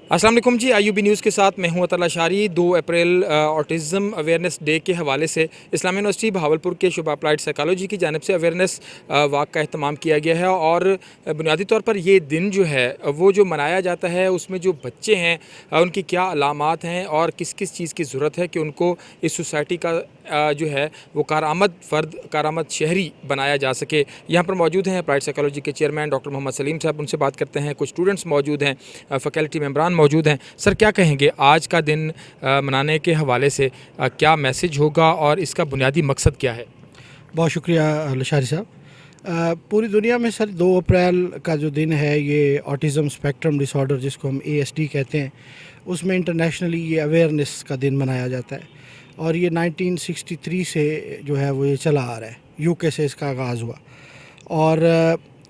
अस्सलाम वालेकुम जी, आईयूबी न्यूज़ के साथ मैं हूं अतल अशारी। 2 अप्रैल ऑटिज़म अवेयरनेस डे के हवाले से इस्लामिया यूनिवर्सिटी बहावलपुर के शुबा अप्लाइड साइकोलॉजी की जानिब से अवेयरनेस वाक का अहतमाम किया गया है। और बुनियादी तौर पर ये दिन जो है वो जो मनाया जाता है उसमें जो बच्चे हैं उनकी क्या अलामात हैं और किस किस चीज़ की ज़रूरत है कि उनको इस सोसाइटी का जो है वो कारआमद फ़र्द, कारआमद शहरी बनाया जा सके। यहाँ पर मौजूद हैं अप्लाइड साइकोलॉजी के चेयरमैन डॉक्टर मोहम्मद सलीम साहब, उनसे बात करते हैं। कुछ स्टूडेंट्स मौजूद हैं, फैकल्टी मेंबरान मौजूद हैं। सर, क्या कहेंगे आज का दिन मनाने के हवाले से क्या मैसेज होगा और इसका बुनियादी मकसद क्या है? बहुत शुक्रिया लशारी साहब। पूरी दुनिया में सर 2 अप्रैल का जो दिन है ये ऑटिज़म स्पेक्ट्रम डिसऑर्डर जिसको हम ASD कहते हैं, उसमें इंटरनेशनली ये अवेयरनेस का दिन मनाया जाता है। और ये 1963 से जो है वो ये चला आ रहा है, UK से इसका आगाज़ हुआ। और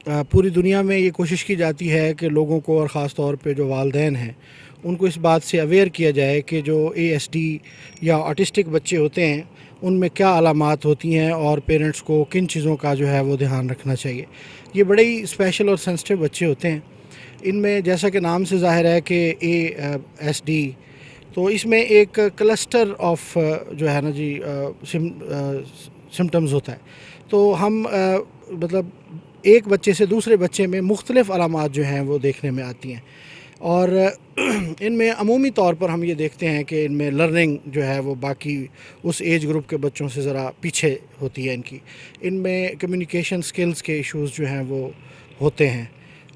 पूरी दुनिया में ये कोशिश की जाती है कि लोगों को और ख़ास तौर पे जो वालिदैन हैं उनको इस बात से अवेयर किया जाए कि जो ASD या ऑटिस्टिक बच्चे होते हैं उनमें क्या अलामात होती हैं और पेरेंट्स को किन चीज़ों का जो है वो ध्यान रखना चाहिए। ये बड़े ही स्पेशल और सेंसिटिव बच्चे होते हैं। इनमें जैसा कि नाम से ज़ाहिर है कि ASD, तो इसमें एक क्लस्टर ऑफ जो है ना जी सिम्टम्स होता है। तो हम मतलब एक बच्चे से दूसरे बच्चे में मुख्तलिफ़ अलामात जो हैं वो देखने में आती हैं। और इनमें अमूमी तौर पर हम ये देखते हैं कि इनमें लर्निंग जो है वो बाकी उस एज ग्रुप के बच्चों से ज़रा पीछे होती है इनकी। इनमें कम्युनिकेशन स्किल्स के इश्यूज़ जो हैं वो होते हैं।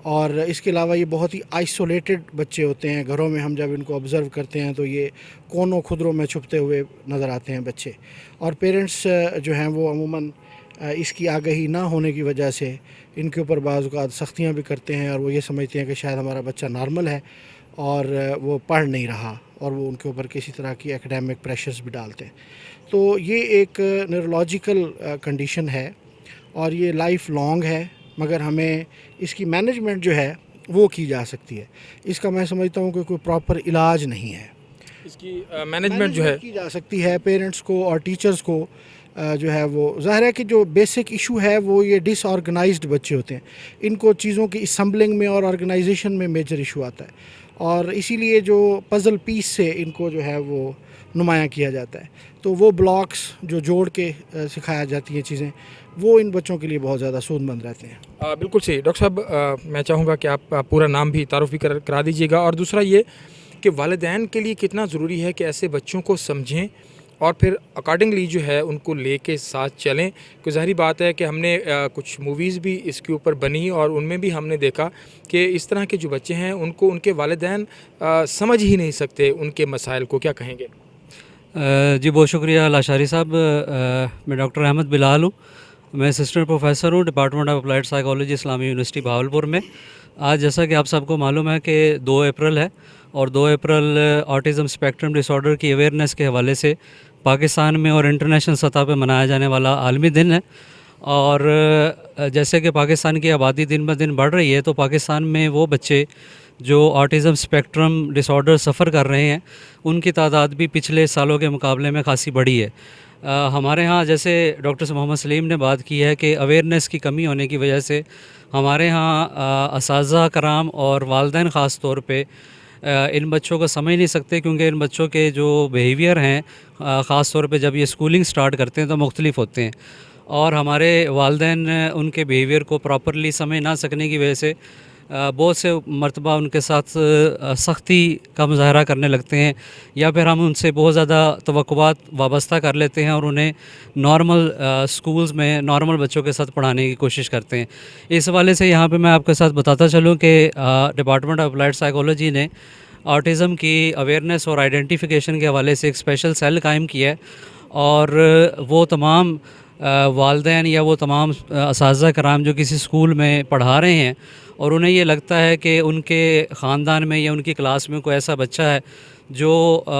और इसके अलावा ये बहुत ही आइसोलेटेड बच्चे होते हैं। घरों में हम जब इनको ऑब्ज़र्व करते हैं तो ये कोनों खुदरों में छुपते हुए नज़र आते हैं बच्चे। और पेरेंट्स जो हैं वो अमूमन इसकी आगाही ना होने की वजह से इनके ऊपर बाज़ औक़ात सख्तियाँ भी करते हैं और वो ये समझते हैं कि शायद हमारा बच्चा नॉर्मल है और वो पढ़ नहीं रहा, और वो उनके ऊपर किसी तरह की एकेडमिक प्रेशर्स भी डालते हैं। तो ये एक न्यूरोलॉजिकल कंडीशन है और ये लाइफ लॉन्ग है, मगर हमें इसकी मैनेजमेंट जो है वो की जा सकती है। इसका मैं समझता हूँ कि कोई प्रॉपर इलाज नहीं है। इसकी मैनेजमेंट जो है की जा सकती है। पेरेंट्स को और टीचर्स को जो है वो ज़ाहिर है कि जो बेसिक इशू है वो ये डिसऑर्गेनाइज्ड बच्चे होते हैं। इनको चीज़ों की असम्बलिंग में और ऑर्गेनाइजेशन में मेजर इशू आता है, और इसीलिए जो पज़ल पीस से इनको जो है वो नुमायाँ किया जाता है। तो वो ब्लॉक्स जो जोड़ के सिखाया जाती हैं चीज़ें, वो इन बच्चों के लिए बहुत ज़्यादा सूदमंद रहते हैं। बिल्कुल सही। डॉक्टर साहब, मैं चाहूँगा कि आप पूरा नाम भी तारुफ़ भी करा दीजिएगा। और दूसरा ये कि वालिदैन के लिए कितना ज़रूरी है कि ऐसे बच्चों को समझें और फिर अकॉर्डिंगली जो है उनको लेके साथ चलें। कोई ज़ाहिरी बात है कि हमने कुछ मूवीज़ भी इसके ऊपर बनी और उनमें भी हमने देखा कि इस तरह के जो बच्चे हैं उनको उनके वालिदैन समझ ही नहीं सकते उनके मसाइल को। क्या कहेंगे? जी बहुत शुक्रिया लाशारी साहब। मैं डॉक्टर अहमद बिलाल हूँ। मैं असिस्टेंट प्रोफेसर हूँ department of applied psychology Islamia university Bahawalpur में। आज जैसा कि आप सबको मालूम है कि 2 अप्रैल है, और 2 अप्रैल ऑटिज़म स्पेक्ट्रम डिसऑर्डर की अवेयरनेस के हवाले से पाकिस्तान में और इंटरनेशनल सतह पे मनाया जाने वाला आलमी दिन है। और जैसे कि पाकिस्तान की आबादी दिन ब दिन बढ़ रही है, तो पाकिस्तान में वो बच्चे जो ऑटिज़म स्पेक्ट्रम डिसऑर्डर सफ़र कर रहे हैं उनकी तादाद भी पिछले सालों के मुकाबले में खासी बढ़ी है। हमारे यहाँ जैसे डॉक्टर मोहम्मद सलीम ने बात की है कि अवेयरनेस की कमी होने की वजह से हमारे यहाँ असातिज़ा कराम और वालिदैन ख़ास तौर पे इन बच्चों को समझ नहीं सकते, क्योंकि इन बच्चों के जो बिहेवियर हैं ख़ास तौर पे जब ये स्कूलिंग स्टार्ट करते हैं तो मुख्तलिफ होते हैं, और हमारे वालिदैन उनके बिहेवियर को प्रॉपरली समझ ना सकने की वजह से बहुत से मरतबा उनके साथ सख्ती का मुज़ाहरा करने लगते हैं, या फिर हम उनसे बहुत ज़्यादा तवक्कुआत वाबस्ता कर लेते हैं और उन्हें नॉर्मल स्कूल्स में नॉर्मल बच्चों के साथ पढ़ाने की कोशिश करते हैं। इस हवाले से यहाँ पे मैं आपके साथ बताता चलूँ कि डिपार्टमेंट ऑफ अप्लाइड साइकोलॉजी ने ऑटिज़म की अवेयरनेस और आइडेंटिफिकेशन के हवाले से एक स्पेशल सेल कायम किया है, और वो तमाम वालिदैन या वो तमाम असातिज़ा कराम जो किसी स्कूल में पढ़ा रहे हैं और उन्हें ये लगता है कि उनके ख़ानदान में या उनकी क्लास में कोई ऐसा बच्चा है जो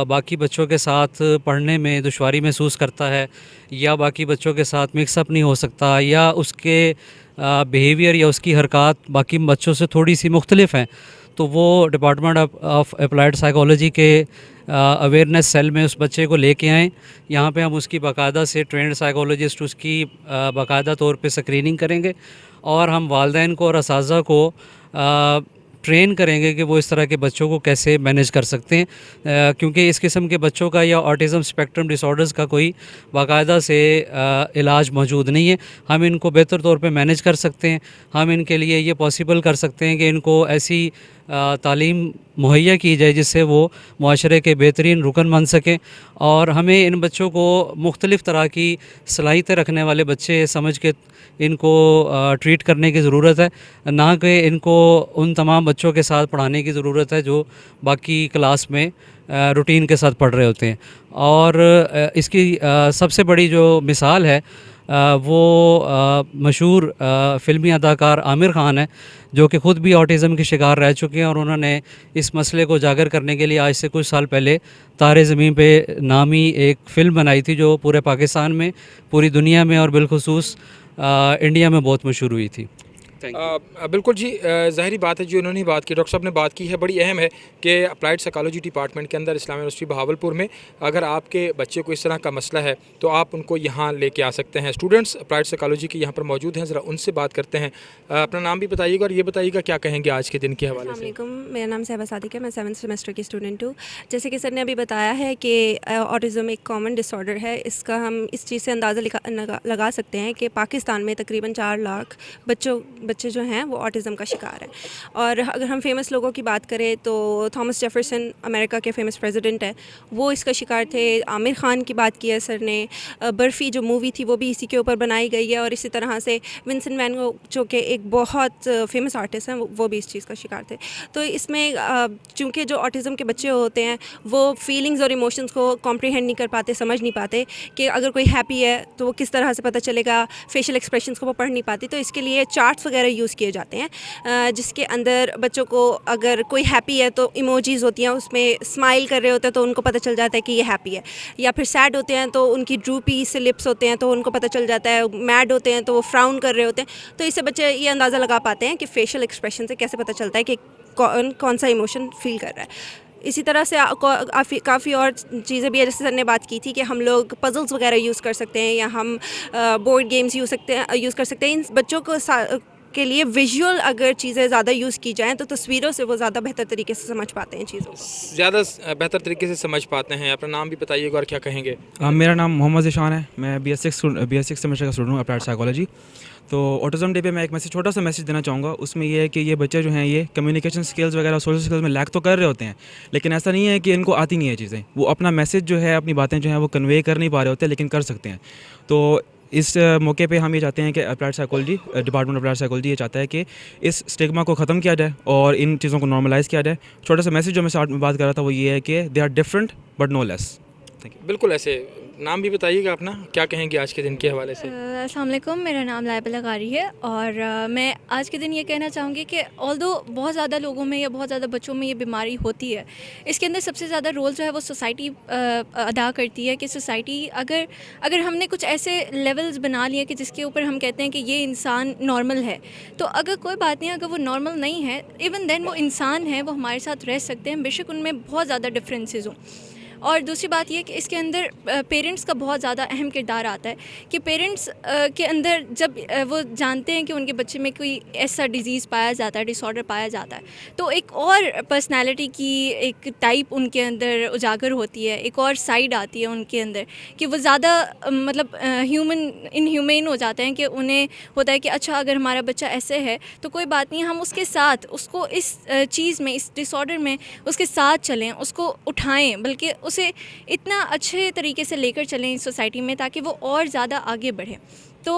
बाकी बच्चों के साथ पढ़ने में दुश्वारी महसूस करता है, या बाकी बच्चों के साथ मिक्सअप नहीं हो सकता, या उसके बिहेवियर या उसकी हरकत बाकी बच्चों से थोड़ी सी मुख्तलिफ हैं, तो वो डिपार्टमेंट ऑफ अप्लाइड साइकोलॉजी के अवेयरनेस सेल में उस बच्चे को लेके आएँ। यहाँ पे हम उसकी बाकायदा से ट्रेंड साइकोलॉजिस्ट उसकी बाकायदा तौर पे स्क्रीनिंग करेंगे, और हम वालिदैन को और असातिज़ा को ٹرین کریں گے کہ وہ اس طرح کے بچوں کو کیسے مینیج کر سکتے ہیں، کیونکہ اس قسم کے بچوں کا یا آٹزم اسپیکٹرم ڈس آرڈرز کا کوئی باقاعدہ سے علاج موجود نہیں ہے. ہم ان کو بہتر طور پہ مینیج کر سکتے ہیں. ہم ان کے لیے یہ پاسبل کر سکتے ہیں کہ ان کو ایسی تعلیم مہیا کی جائے جس سے وہ معاشرے کے بہترین رکن بن سکیں. اور ہمیں ان بچوں کو مختلف طرح کی صلاحیتیں رکھنے والے بچے سمجھ کے ان کو ٹریٹ کرنے کی ضرورت ہے، نہ کہ ان کو ان تمام بچوں کے ساتھ پڑھانے کی ضرورت ہے جو باقی کلاس میں روٹین کے ساتھ پڑھ رہے ہوتے ہیں. اور اس کی سب سے بڑی جو مثال ہے وہ مشہور فلمی اداکار عامر خان ہے، جو کہ خود بھی آٹزم کے شکار رہ چکے ہیں، اور انہوں نے اس مسئلے کو اجاگر کرنے کے لیے آج سے کچھ سال پہلے تارے زمین پہ نامی ایک فلم بنائی تھی جو پورے پاکستان میں، پوری دنیا میں اور بالخصوص انڈیا میں بہت مشہور ہوئی تھی. بالکل جی، ظاہری بات ہے جو انہوں نے بات کی، ڈاکٹر صاحب نے بات کی ہے، بڑی اہم ہے کہ اپلائیڈ سائیکالوجی ڈپارٹمنٹ کے اندر اسلامیہ یونیورسٹی بہاولپور میں اگر آپ کے بچے کو اس طرح کا مسئلہ ہے تو آپ ان کو یہاں لے کے آ سکتے ہیں. اسٹوڈنٹس اپلائیڈ سائیکالوجی کے یہاں پر موجود ہیں، ذرا ان سے بات کرتے ہیں. اپنا نام بھی بتائیے گا اور یہ بتائیے گا کیا کہیں گے آج کے دن کے حوالے سے. السلام علیکم، میرا نام صاحبہ صادق ہے، میں 7th سیمسٹر کی اسٹوڈنٹ ہوں. جیسے کہ سر نے ابھی بتایا ہے کہ آٹزم ایک کامن ڈس آرڈر ہے. اس کا ہم اس چیز سے اندازہ لگا سکتے ہیں کہ پاکستان میں تقریباً 4 لاکھ بچے جو ہیں وہ آٹزم کا شکار ہیں. اور اگر ہم فیمس لوگوں کی بات کریں تو تھامس جیفرسن امریکہ کے فیمس پریزیڈنٹ ہیں، وہ اس کا شکار تھے. عامر خان کی بات کی ہے سر نے، برفی جو مووی تھی وہ بھی اسی کے اوپر بنائی گئی ہے. اور اسی طرح سے ونسنٹ وین گو جو کہ ایک بہت فیمس آرٹسٹ ہیں، وہ بھی اس چیز کا شکار تھے. تو اس میں چونکہ جو آٹزم کے بچے ہوتے ہیں وہ فیلنگز اور ایموشنز کو کمپریہینڈ نہیں کر پاتے، سمجھ نہیں پاتے کہ اگر کوئی ہیپی ہے تو وہ کس طرح سے پتہ چلے گا، فیشیل ایکسپریشنز کو وہ پڑھ نہیں پاتی. تو اس کے لیے چارٹس وغیرہ یوز کیے جاتے ہیں جس کے اندر بچوں کو اگر کوئی ہیپی ہے تو ایموجیز ہوتی ہیں، اس میں اسمائل کر رہے ہوتے ہیں تو ان کو پتہ چل جاتا ہے کہ یہ ہیپی ہے. یا پھر سیڈ ہوتے ہیں تو ان کی ڈروپی سے لپس ہوتے ہیں تو ان کو پتہ چل جاتا ہے. میڈ ہوتے ہیں تو وہ فراؤن کر رہے ہوتے ہیں. تو اس سے بچے یہ اندازہ لگا پاتے ہیں کہ فیشیل ایکسپریشن سے کیسے پتہ چلتا ہے کہ کون سا ایموشن فیل کر رہا ہے. اسی طرح سے کافی اور چیزیں بھی ہیں، جیسے سر نے بات کی تھی کہ ہم لوگ پزلز وغیرہ یوز کر سکتے ہیں یا ہم بورڈ گیمز یوز کر سکتے ہیں. ان بچوں کو کے لیے ویژول اگر چیزیں زیادہ یوز کی جائیں تو تصویروں سے وہ زیادہ بہتر طریقے سے سمجھ پاتے ہیں چیزوں کو، زیادہ بہتر طریقے سے سمجھ پاتے ہیں. اپنا نام بھی بتائیے گا اور کیا کہیں گے. میرا نام محمد ذیشان ہے، میں بی ایس سکس سیمسٹر کا اسٹوڈنٹ ہوں اپلائڈ سائیکالوجی. تو آٹزم ڈے پہ میں ایک چھوٹا سا میسیج دینا چاہوں گا. اس میں یہ ہے کہ یہ بچے جو ہیں یہ کمیونیکیشن اسکلز وغیرہ سوشل اسکلز میں لیک تو کر رہے ہوتے ہیں، لیکن ایسا نہیں ہے کہ ان کو آتی نہیں ہے چیزیں. وہ اپنا میسیج جو ہے، اپنی باتیں جو ہیں وہ کنوے کر نہیں پا رہے ہوتے، لیکن کر سکتے ہیں. تو اس موقع پہ ہم یہ چاہتے ہیں کہ applied psychology department applied psychology یہ چاہتا ہے کہ اس اسٹگما کو ختم کیا جائے اور ان چیزوں کو نارملائز کیا جائے. چھوٹا سا میسیج جو میں اسٹارٹ میں بات کر رہا تھا وہ یہ ہے کہ they are different but no less. بالکل ایسے نام بھی بتائیے گا اپنا، کیا کہیں گے آج کے دن کے حوالے سے. السلام علیکم، میرا نام لائبہ لغاری ہے اور میں آج کے دن یہ کہنا چاہوں گی کہ آلدو بہت زیادہ لوگوں میں یا بہت زیادہ بچوں میں یہ بیماری ہوتی ہے، اس کے اندر سب سے زیادہ رول جو ہے وہ سوسائٹی ادا کرتی ہے. کہ سوسائٹی اگر ہم نے کچھ ایسے لیولز بنا لیے کہ جس کے اوپر ہم کہتے ہیں کہ یہ انسان نارمل ہے، تو اگر کوئی بات نہیں، اگر وہ نارمل نہیں ہے ایون دین وہ انسان ہے، وہ ہمارے ساتھ رہ سکتے ہیں، بے شک ان میں بہت زیادہ ڈفرینسز ہوں. اور دوسری بات یہ کہ اس کے اندر پیرنٹس کا بہت زیادہ اہم کردار آتا ہے کہ پیرنٹس کے اندر جب وہ جانتے ہیں کہ ان کے بچے میں کوئی ایسا ڈیزیز پایا جاتا ہے، ڈس آرڈر پایا جاتا ہے، تو ایک اور پرسنالٹی کی ایک ٹائپ ان کے اندر اجاگر ہوتی ہے، ایک اور سائیڈ آتی ہے ان کے اندر کہ وہ زیادہ مطلب انہیومین ہو جاتے ہیں. کہ انہیں ہوتا ہے کہ اچھا اگر ہمارا بچہ ایسے ہے تو کوئی بات نہیں، ہم اس کے ساتھ اس کو اس چیز میں، اس ڈس آرڈر میں اس کے ساتھ چلیں، اس کو اٹھائیں، بلکہ اسے اتنا اچھے طریقے سے لے کر چلیں اس سوسائٹی میں تاکہ وہ اور زیادہ آگے بڑھے. تو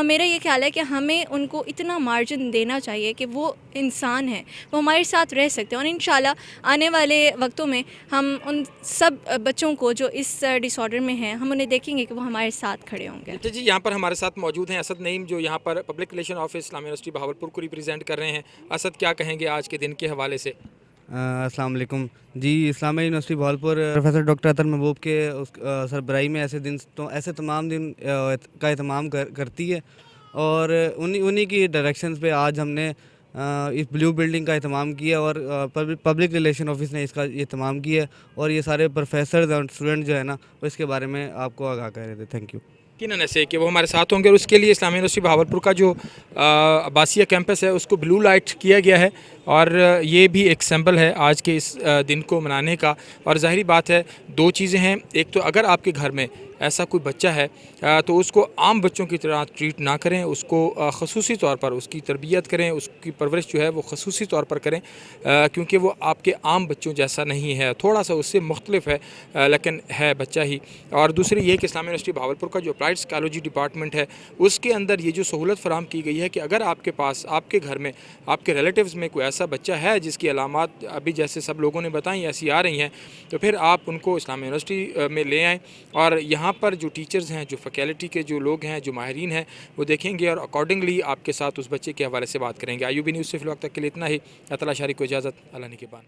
میرا یہ خیال ہے کہ ہمیں ان کو اتنا مارجن دینا چاہیے کہ وہ انسان ہیں، وہ ہمارے ساتھ رہ سکتے ہیں. اور انشاءاللہ آنے والے وقتوں میں ہم ان سب بچوں کو جو اس ڈس آرڈر میں ہیں، ہم انہیں دیکھیں گے کہ وہ ہمارے ساتھ کھڑے ہوں گے. جی یہاں پر ہمارے ساتھ موجود ہیں اسد نعیم، جو یہاں پر پبلک ریلیشن آفس اسلامیہ یونیورسٹی بہاولپور کو ریپرزینٹ کر رہے ہیں. اسد، کیا کہیں گے آج کے دن کے حوالے سے. السلام علیکم جی. اسلامیہ یونیورسٹی بہاولپور پروفیسر ڈاکٹر اطہر محبوب کے سربراہی میں ایسے تمام دن کا اہتمام کرتی ہے، اور انہی کی ڈائریکشنز پہ آج ہم نے اس بلیو بلڈنگ کا اہتمام کیا اور پبلک ریلیشن آفس نے اس کا اہتمام کیا، اور یہ سارے پروفیسرز اور اسٹوڈنٹ جو ہے نا وہ اس کے بارے میں آپ کو آگاہ کر رہے تھے. Thank you. यकीनन ऐसे कि वो हमारे साथ होंगे और उसके लिए इस्लामिया यूनिवर्सिटी भावलपुर का जो अब्बासिया कैंपस है उसको ब्लू लाइट किया गया है और ये भी एक सिंबल है आज के इस दिन को मनाने का। और ज़ाहिरी बात है दो चीज़ें हैं, एक तो अगर आपके घर में ऐसा कोई बच्चा है तो उसको आम बच्चों की तरह ट्रीट ना करें, उसको ख़ुसूसी तौर पर उसकी तरबियत करें, उसकी परवरिश जो है वो ख़ुसूसी तौर पर करें क्योंकि वो आपके आम बच्चों जैसा नहीं है, थोड़ा सा उससे मुख्तलिफ है लेकिन है बच्चा ही। और दूसरी ये कि इस्लामिया यूनिवर्सिटी भावलपुर का जो अप्लाइड साइकोलॉजी डिपार्टमेंट है उसके अंदर ये जो सहूलत फराम की गई है कि अगर आपके पास आपके घर में आपके रिलेटिव्स में कोई ऐसा बच्चा है जिसकी अलामात अभी जैसे सब लोगों ने बताई ऐसी आ रही हैं, तो फिर आप उनको इस्लामिया यूनिवर्सिटी में ले आएँ और यहाँ पर जो टीचर्स हैं, जो फैकल्टी के जो लोग हैं, जो माहिरीन हैं, वो देखेंगे और अकॉर्डिंगली आपके साथ उस बच्चे के हवाले से बात करेंगे। IUB न्यूज़ से फिलहाल तक के लिए इतना ही। अतला शारी को इजाज़त, अल्लाह निगहबान।